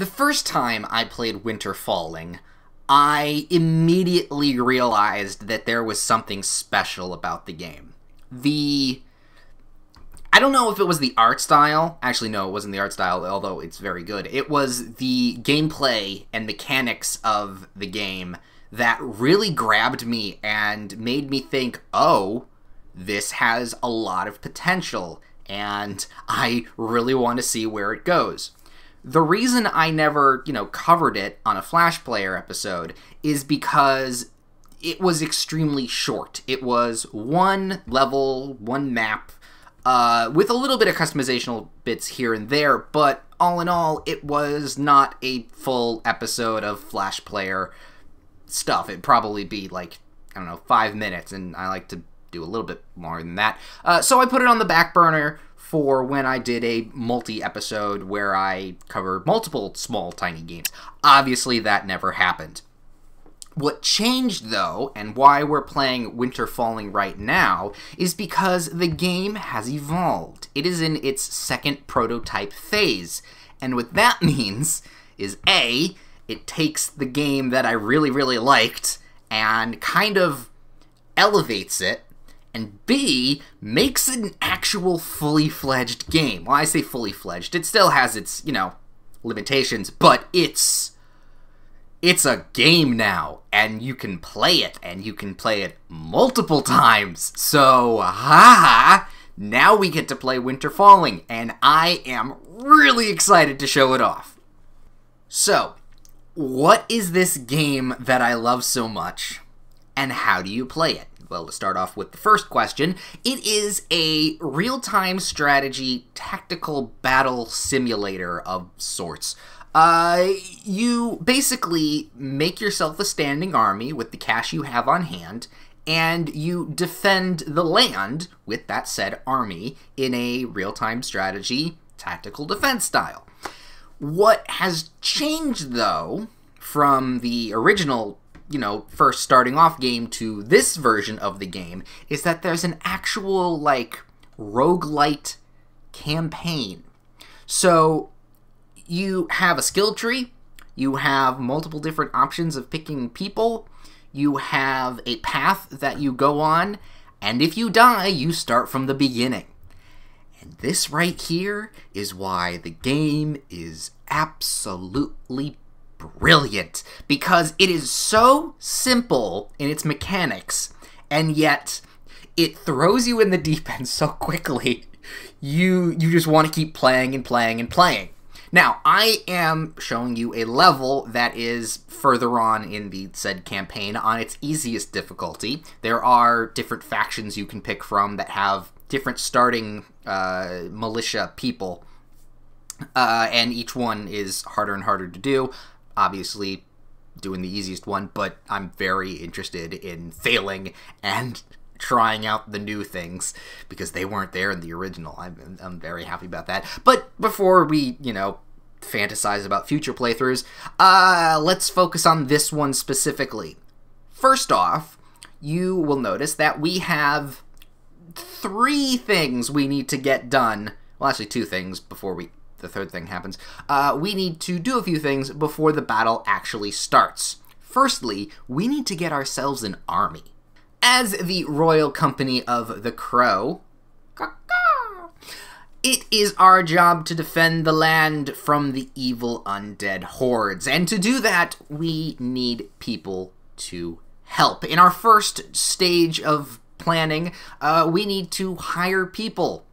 The first time I played Winter Falling, I immediately realized that there was something special about the game. I don't know if it was the art style. Actually, no, it wasn't the art style, although it's very good. It was the gameplay and mechanics of the game that really grabbed me and made me think, oh, this has a lot of potential, and I really want to see where it goes. The reason I never, covered it on a Flash Player episode is because it was extremely short. It was one level, one map, with a little bit of customizational bits here and there, but all in all, it was not a full episode of Flash Player stuff. It'd probably be like, 5 minutes, and I like to do a little bit more than that. So I put it on the back burner for when I did a multi-episode where I covered multiple small, tiny games. Obviously, that never happened. What changed, though, and why we're playing Winter Falling right now, is because the game has evolved. It is in its second prototype phase. And what that means is, A, it takes the game that I really, really liked and kind of elevates it, and B, makes it an actual fully-fledged game. Well, I say fully-fledged. It still has its, limitations, but it's a game now, and you can play it, and you can play it multiple times. So, now we get to play Winter Falling, and I am really excited to show it off. So, what is this game that I love so much, and how do you play it? Well, to start off with the first question, it is a real-time strategy tactical battle simulator of sorts. You basically make yourself a standing army with the cash you have on hand, and you defend the land with that said army in a real-time strategy tactical defense style. What has changed, though, from the original first starting off game to this version of the game is that there's an actual, roguelite campaign. So, you have a skill tree, you have multiple different options of picking people, you have a path that you go on, and if you die, you start from the beginning. And this right here is why the game is absolutely brilliant, because it is so simple in its mechanics, and yet it throws you in the deep end so quickly, you just want to keep playing and playing and playing. Now, I am showing you a level that is further on in the said campaign on its easiest difficulty. There are different factions you can pick from that have different starting militia people, and each one is harder and harder to do. Obviously, doing the easiest one, but I'm very interested in failing and trying out the new things because they weren't there in the original. I'm very happy about that. But before we, fantasize about future playthroughs, let's focus on this one specifically. First off, you will notice that we have 3 things we need to get done. Well, actually 2 things before the third thing happens. We need to do a few things before the battle actually starts. Firstly, we need to get ourselves an army. As the royal company of the Crow, it is our job to defend the land from the evil undead hordes. And to do that, we need people to help. In our first stage of planning, we need to hire people.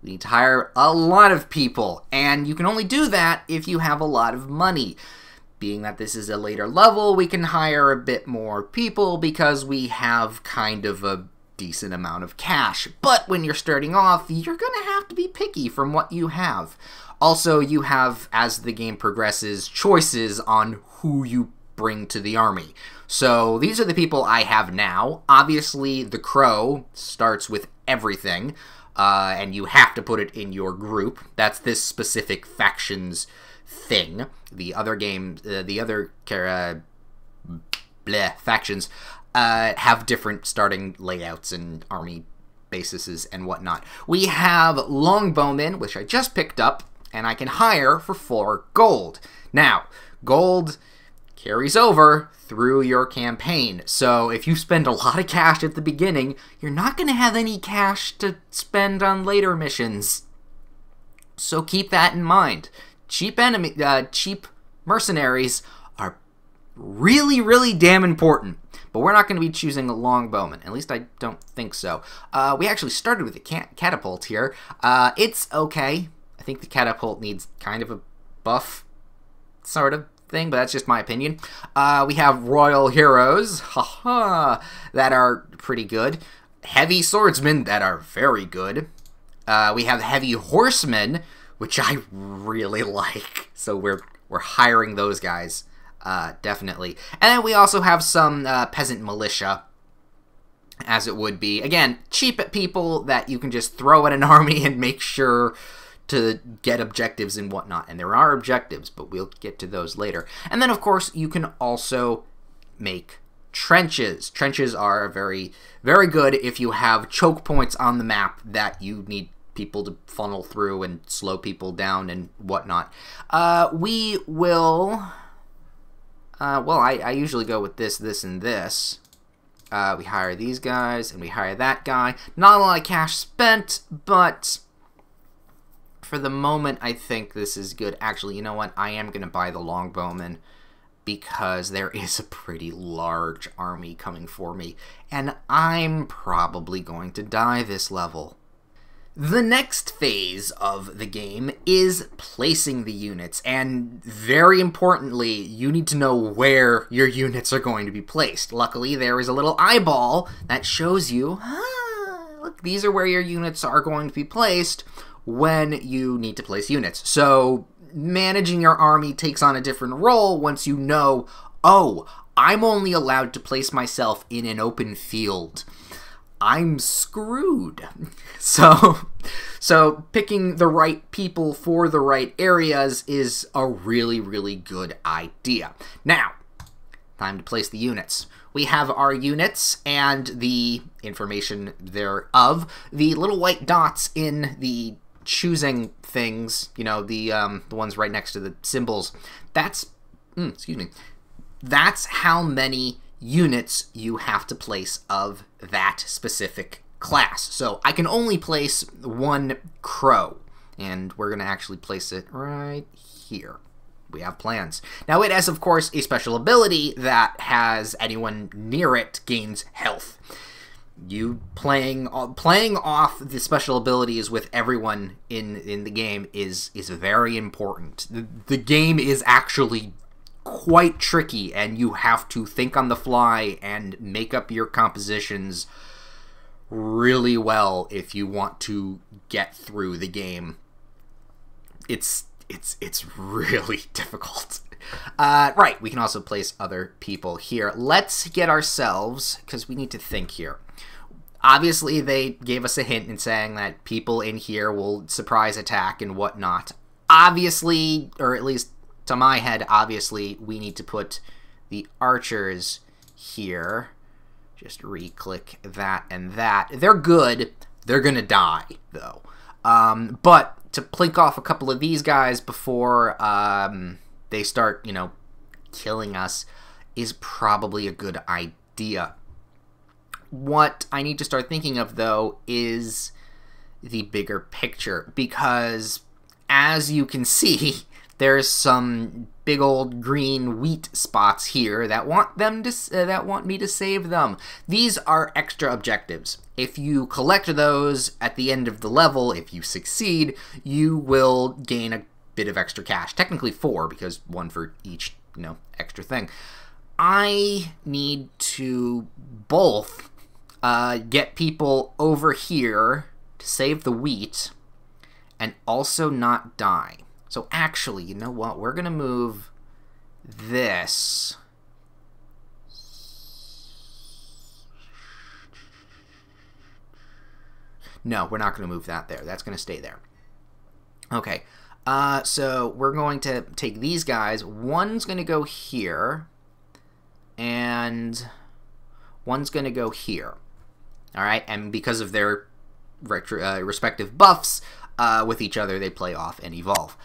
We need to hire a lot of people, and you can only do that if you have a lot of money. Being that this is a later level, we can hire a bit more people because we have kind of a decent amount of cash. But when you're starting off, you're going to have to be picky from what you have. Also, you have, as the game progresses, choices on who you bring to the army. So these are the people I have now. Obviously, the Crow starts with everything. And you have to put it in your group. That's this specific faction's thing. The other factions have different starting layouts and army bases and whatnot. We have longbowmen, which I just picked up, and I can hire for 4 gold. Now, gold carries over through your campaign. So if you spend a lot of cash at the beginning, you're not going to have any cash to spend on later missions. So keep that in mind. Cheap mercenaries are really, really damn important. But we're not going to be choosing a longbowman. At least I don't think so. We actually started with a catapult here. It's okay. I think the catapult needs kind of a buff sort of thing, but that's just my opinion. We have royal heroes, that are pretty good. Heavy swordsmen that are very good. We have heavy horsemen, which I really like. So we're hiring those guys, definitely. And then we also have some peasant militia, as it would be. Again, cheap at people that you can just throw at an army and make sure to get objectives and whatnot. And there are objectives, but we'll get to those later. And then, of course, you can also make trenches. Trenches are very, very good if you have choke points on the map that you need people to funnel through and slow people down and whatnot. We will... well, I usually go with this, this, and this. We hire these guys, and we hire that guy. Not a lot of cash spent, but for the moment, I think this is good. Actually, you know what? I am going to buy the longbowman because there is a pretty large army coming for me, and I'm probably going to die this level. The next phase of the game is placing the units, and very importantly, you need to know where your units are going to be placed. Luckily, there is a little eyeball that shows you, look, these are where your units are going to be placed when you need to place units. So managing your army takes on a different role once you know, oh, I'm only allowed to place myself in an open field. I'm screwed. So picking the right people for the right areas is a really, really good idea. Now, time to place the units. We have our units and the information thereof. The little white dots in the choosing things, you know, the ones right next to the symbols, that's, excuse me, that's how many units you have to place of that specific class. So I can only place one crow, and we're going to actually place it right here. We have plans. Now it has, of course, a special ability that has anyone near it gains health. You playing off the special abilities with everyone in the game is very important. The game is actually quite tricky, and you have to think on the fly and make up your compositions really well if you want to get through the game. It's really difficult. Right, we can also place other people here. Let's get ourselves, because we need to think here. Obviously, they gave us a hint in saying that people in here will surprise attack and whatnot. Obviously, or at least to my head, obviously, we need to put the archers here. Just re-click that and that. They're good. They're gonna die, though. But to plink off a couple of these guys before they start, you know, killing us is probably a good idea. What I need to start thinking of, though, is the bigger picture, because as you can see, there's some big old green wheat spots here that want me to save them. These are extra objectives. If you collect those at the end of the level, if you succeed, you will gain a bit of extra cash. Technically 4, because 1 for each, you know, extra thing. I need to both get people over here to save the wheat and also not die. So actually, you know what? We're going to move this. No, we're not going to move that there. That's going to stay there. Okay. So we're going to take these guys. One's going to go here. And one's going to go here. All right? And because of their respective buffs with each other, they play off and evolve.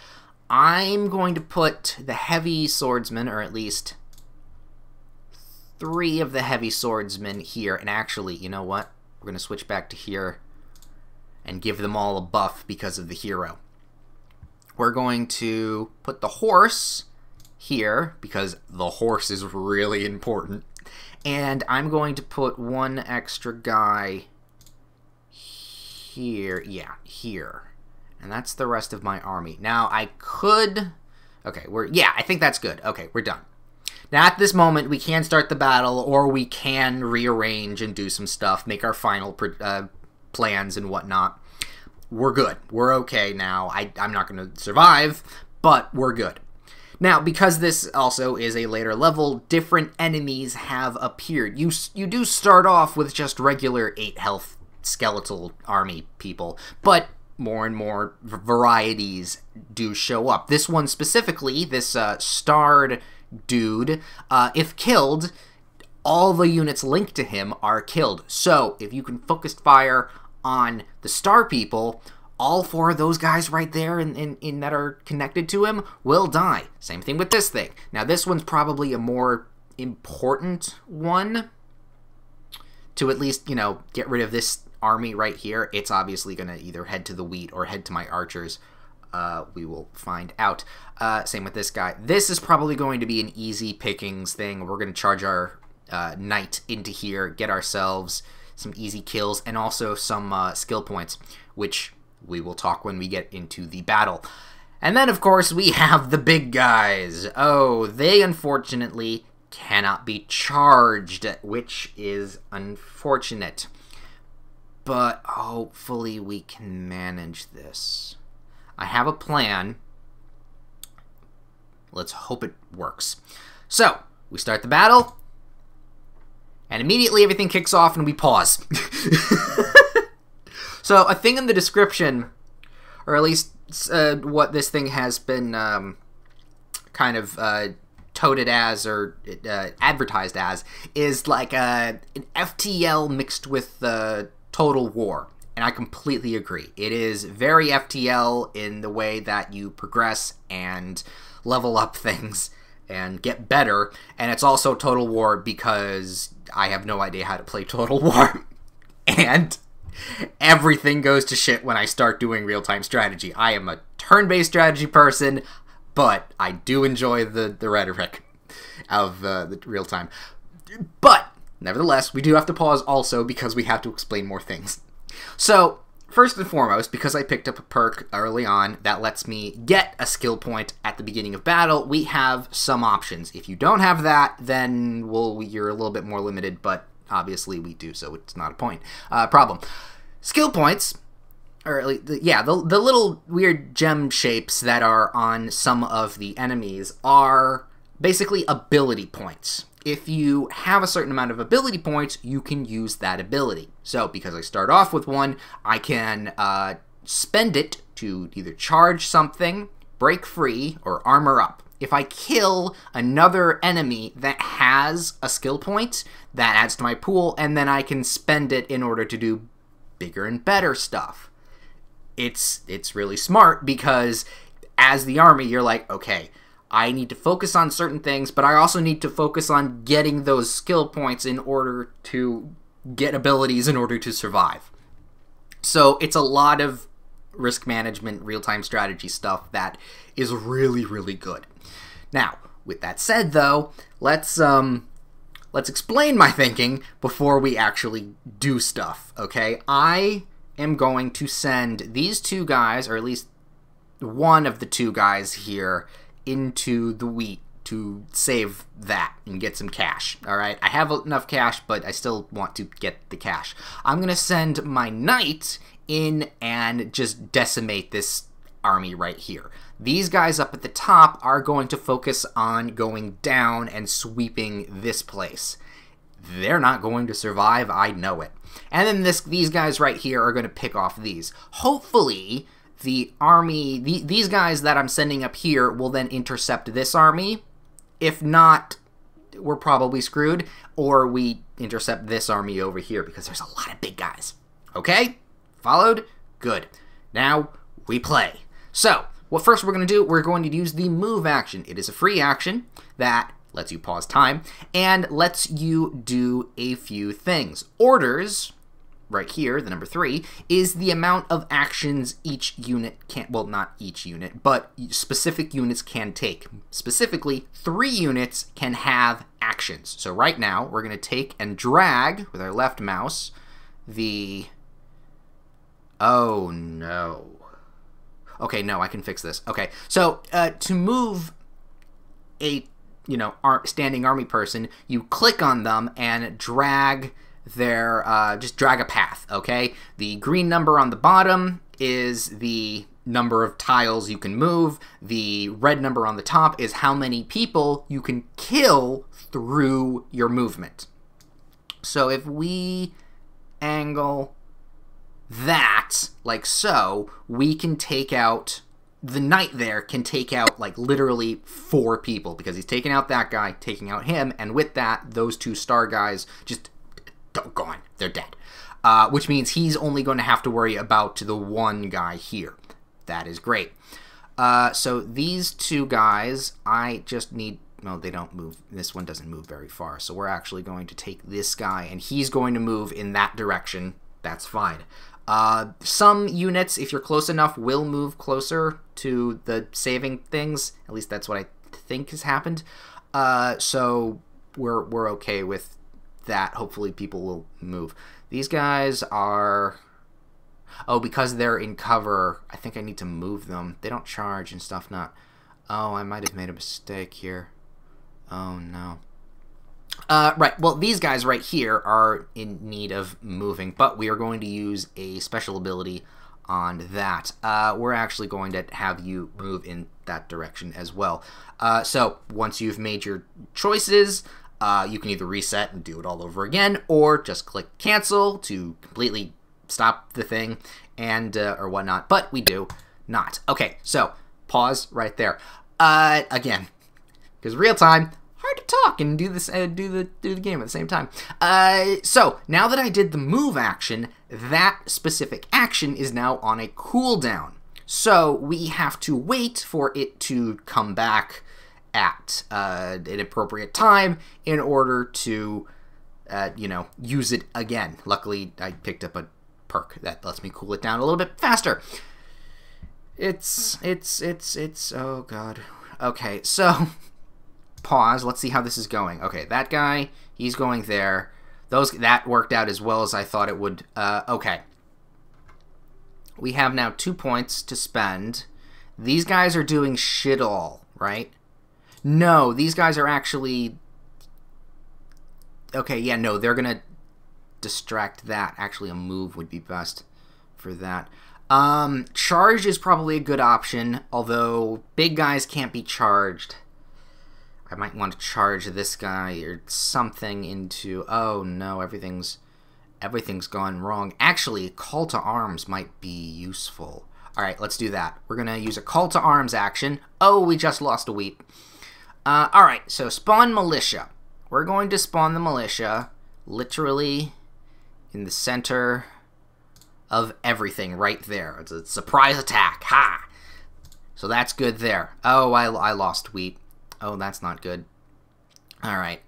I'm going to put the heavy swordsman, or at least 3 of the heavy swordsmen here. And actually, you know what? We're going to switch back to here and give them all a buff because of the hero. We're going to put the horse here because the horse is really important. And I'm going to put 1 extra guy here. Yeah, here. And that's the rest of my army. Now, I could... Okay, yeah, I think that's good. Okay, we're done. Now, at this moment, we can start the battle, or we can rearrange and do some stuff, make our final plans and whatnot. We're good. We're okay now. I'm not going to survive, but we're good. Now, because this also is a later level, different enemies have appeared. You do start off with just regular 8 health skeletal army people, but more and more varieties do show up. This one specifically, this starred dude, if killed, all the units linked to him are killed. So, if you can focus fire on the star people, all 4 of those guys right there in that are connected to him will die. Same thing with this thing. Now, this one's probably a more important one to at least, you know, get rid of this army right here. It's obviously going to either head to the wheat or head to my archers. We will find out. Same with this guy. This is probably going to be an easy pickings thing. We're going to charge our knight into here, get ourselves some easy kills, and also some skill points, which we will talk when we get into the battle. And then, of course, we have the big guys. Oh, they unfortunately cannot be charged, which is unfortunate. But hopefully we can manage this. I have a plan. Let's hope it works. So, we start the battle, and immediately everything kicks off and we pause. So, a thing in the description, or at least what this thing has been kind of touted as, or advertised as, is like an FTL mixed with Total War. And I completely agree. It is very FTL in the way that you progress and level up things and get better. And it's also Total War because I have no idea how to play Total War. And everything goes to shit when I start doing real-time strategy. I am a turn-based strategy person, but I do enjoy the rhetoric of the real-time. But nevertheless, we do have to pause also because we have to explain more things. So, first and foremost, because I picked up a perk early on that lets me get a skill point at the beginning of battle, we have some options. If you don't have that, then you're a little bit more limited, but obviously we do, so it's not a problem. Skill points, or at least, yeah, the little weird gem shapes that are on some of the enemies are basically ability points. If you have a certain amount of ability points, you can use that ability. So, because I start off with one, I can spend it to either charge something, break free, or armor up. If I kill another enemy that has a skill point, that adds to my pool, and then I can spend it in order to do bigger and better stuff. It's really smart because as the army, you're like, okay, I need to focus on certain things, but I also need to focus on getting those skill points in order to get abilities in order to survive. So it's a lot of risk management, real-time strategy stuff that is really, really good. Now, with that said, though, let's explain my thinking before we actually do stuff, okay? I am going to send these 2 guys, or at least one of the 2 guys here, into the wheat to save that and get some cash, alright? I have enough cash, but I still want to get the cash. I'm going to send my knight in and just decimate this army right here. These guys up at the top are going to focus on going down and sweeping this place. They're not going to survive, I know it. And then these guys right here are going to pick off these. Hopefully, the army, these guys that I'm sending up here will then intercept this army. If not, we're probably screwed. Or we intercept this army over here because there's a lot of big guys. Okay? Followed? Good. Now, we play. So, what first we're going to do, we're going to use the move action. It is a free action that lets you pause time and lets you do a few things. Orders, right here, the number 3, is the amount of actions each unit can, well, not each unit, but specific units can take. Specifically, 3 units can have actions. So right now, we're going to take and drag with our left mouse the... Oh, no. Okay, no, I can fix this. Okay, so to move a, standing army person, you click on them and drag their, just drag a path, okay? The green number on the bottom is the number of tiles you can move. The red number on the top is how many people you can kill through your movement. So if we angle that, like so, we can take out, the knight there can take out, like, literally 4 people, because he's taking out that guy, taking out him, and with that, those 2 star guys just gone. They're dead. Which means he's only going to have to worry about the 1 guy here. That is great. So these 2 guys, I just need... No, they don't move. This one doesn't move very far, so we're actually going to take this guy, and he's going to move in that direction. That's fine. Some units, if you're close enough, will move closer to the saving things. At least that's what I think has happened. So we're okay with that. Hopefully people will move. These guys are... Oh, because they're in cover, I think I need to move them. They don't charge and stuff, not... Oh, I might have made a mistake here. Oh, no. Right, well, these guys right here are in need of moving, but we are going to use a special ability on that. We're actually going to have you move in that direction as well. So, once you've made your choices, you can either reset and do it all over again, or just click cancel to completely stop the thing, and or whatnot, but we do not. Okay, so, pause right there. Again, because real time... hard to talk and do this, do the game at the same time. So now that I did the move action, that specific action is now on a cooldown. So we have to wait for it to come back at an appropriate time in order to, use it again. Luckily, I picked up a perk that lets me cool it down a little bit faster. It's oh god. Okay, so. Pause. Let's see how this is going. Okay, that guy, he's going there. That worked out as well as I thought it would. Okay. We have now 2 points to spend. These guys are doing shit all, right? No, these guys are actually... Okay, yeah, no, they're gonna distract that. Actually, a move would be best for that. Charge is probably a good option, although big guys can't be charged. I might want to charge this guy or something into... Oh, no, everything's gone wrong. Actually, call to arms might be useful. All right, let's do that. We're going to use a call to arms action. Oh, we just lost a wheat. All right, so spawn militia. We're going to spawn the militia literally in the center of everything right there. It's a surprise attack. Ha! So that's good there. Oh, I lost wheat. Oh, that's not good. Alright,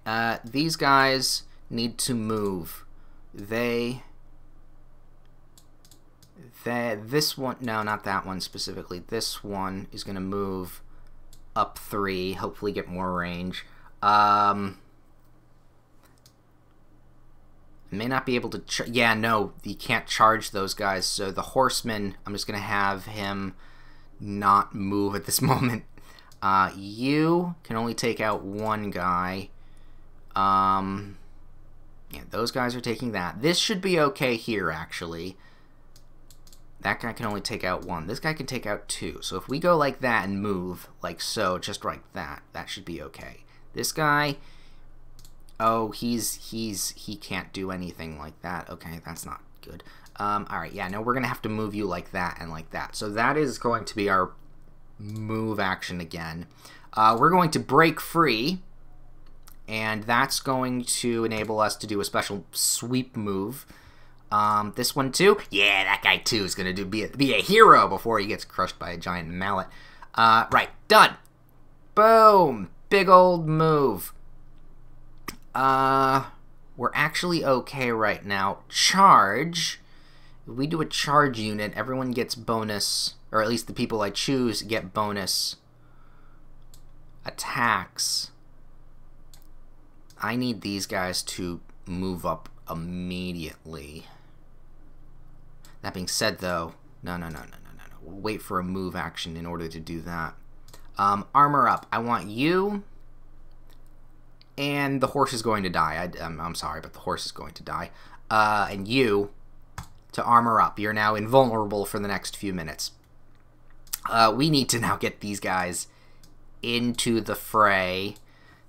these guys need to move. This one, no, not that one specifically. This one is going to move up 3, hopefully get more range. May not be able to, yeah, no, you can't charge those guys. So the horseman, I'm just going to have him not move at this moment. You can only take out 1 guy. Yeah, those guys are taking that. This should be okay here, actually. That guy can only take out 1. This guy can take out 2. So if we go like that and move, like so, just like that, that should be okay. This guy, oh, he can't do anything like that. Okay, that's not good. Alright, yeah, no, we're gonna have to move you like that and like that. So that is going to be our move action again. We're going to break free, and that's going to enable us to do a special sweep move. This one too? Yeah, that guy too is going to be a hero before he gets crushed by a giant mallet. Right, done. Boom. Big old move. We're actually okay right now. Charge. If we do a charge unit, everyone gets bonus, or at least the people I choose get bonus attacks. I need these guys to move up immediately. That being said, though, no. We'll wait for a move action in order to do that. Armor up. I want you, and the horse is going to die. I'm sorry, but the horse is going to die. And you to armor up. You're now invulnerable for the next few minutes. We need to now get these guys into the fray.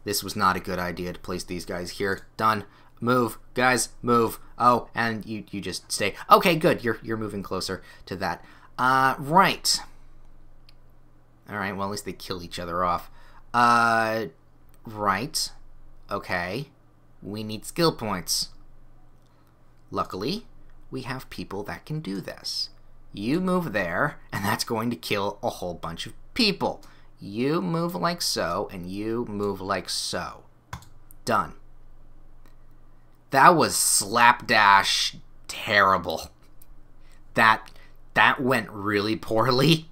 This was not a good idea to place these guys here. Done. Move, guys, move. Oh, and you just stay. Okay, good. You're moving closer to that. Right. All right. Well, at least they kill each other off. Right. Okay. We need skill points. Luckily, we have people that can do this. You move there, and that's going to kill a whole bunch of people. You move like so, and you move like so. Done. That was slapdash terrible. That went really poorly,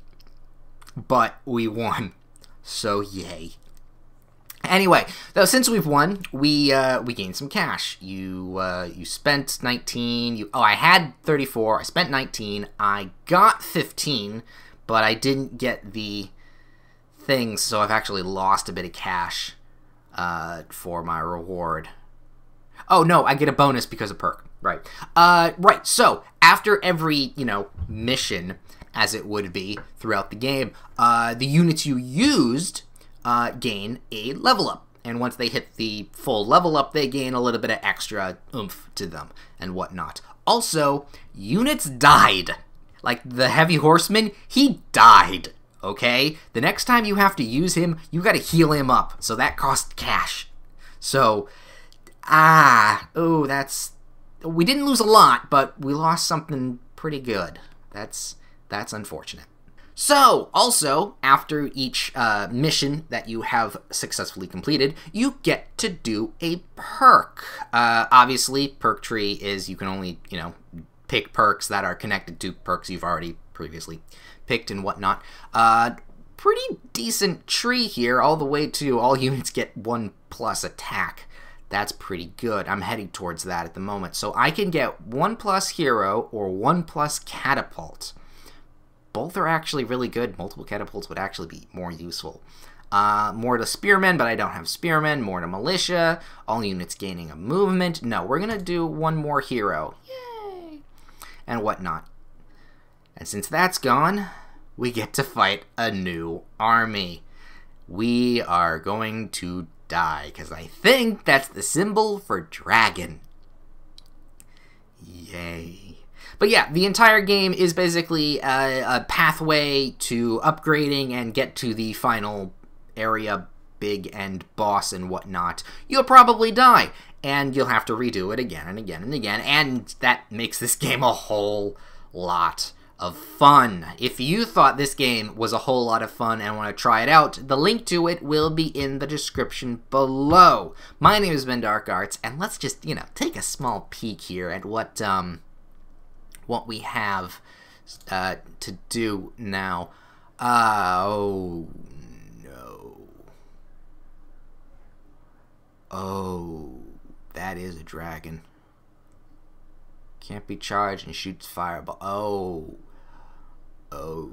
but we won. So yay. Anyway, though, since we've won, we gained some cash. You spent 19. I had 34. I spent 19. I got 15, but I didn't get the things, so I've actually lost a bit of cash for my reward. Oh no, I get a bonus because of perk. Right. Right. So after every mission, as it would be throughout the game, the units you used gain a level up, and once they hit the full level up, they gain a little bit of extra oomph to them and whatnot. Also, units died. Like the heavy horseman, he died. Okay? The next time you have to use him, you gotta heal him up, so that costs cash. So, we didn't lose a lot, but we lost something pretty good. That's unfortunate. So, also, after each mission that you have successfully completed, you get to do a perk. Obviously, Perk Tree is you can only, pick perks that are connected to perks you've already previously picked and whatnot. Pretty decent tree here, all the way to all units get 1+ attack. That's pretty good. I'm heading towards that at the moment. So I can get 1+ hero or 1+ catapult. Both are actually really good. Multiple catapults would actually be more useful. More to spearmen, but I don't have spearmen. More to militia. All units gaining a movement. No, we're going to do one more hero. Yay! And whatnot. And since that's gone, we get to fight a new army. We are going to die, because I think that's the symbol for dragon. Yay. But yeah, the entire game is basically a pathway to upgrading and get to the final area, big end boss and whatnot. You'll probably die, and you'll have to redo it again and again and again, and that makes this game a whole lot of fun. If you thought this game was a whole lot of fun and want to try it out, the link to it will be in the description below. My name has been Dark Arts, and let's just, take a small peek here at what we have to do now. Oh, no. Oh, that is a dragon. Can't be charged and shoots fireball. Oh. Oh